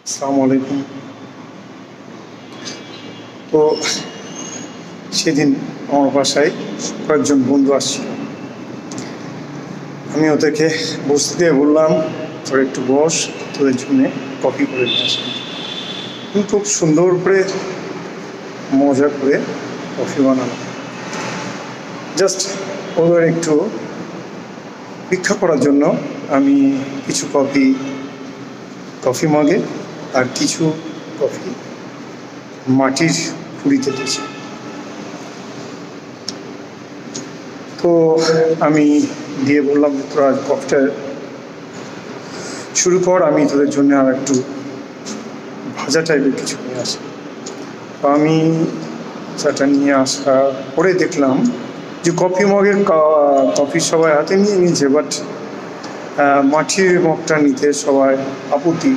আসসালামু আলাইকুম। তো সেদিন আমার বাসায় কয়েকজন বন্ধু আসছিল। আমি ওদেরকে বসতে দিয়ে বললাম, তোরা একটু বস, তোদের জন্য কফি করে নিয়ে আসলাম। আমি খুব সুন্দর করে মজা করে কফি বানালাম। জাস্ট ওদের একটু পরীক্ষা করার জন্য আমি কিছু কফি মগে আর কিছু কফি মাটির কুড়িতে দিয়েছি। তো আমি দিয়ে বললাম, তোরা কফিটা শুরু কর, আমি তোদের জন্য আর একটু ভাজা টাইপের কিছু নিয়ে আসি। তো আমি সেটা নিয়ে আসা পরে দেখলাম যে কফি মগের কফি সবাই হাতে নিয়ে নিয়েছে, বাট মাটির মগটা নিতে সবাই আপত্তি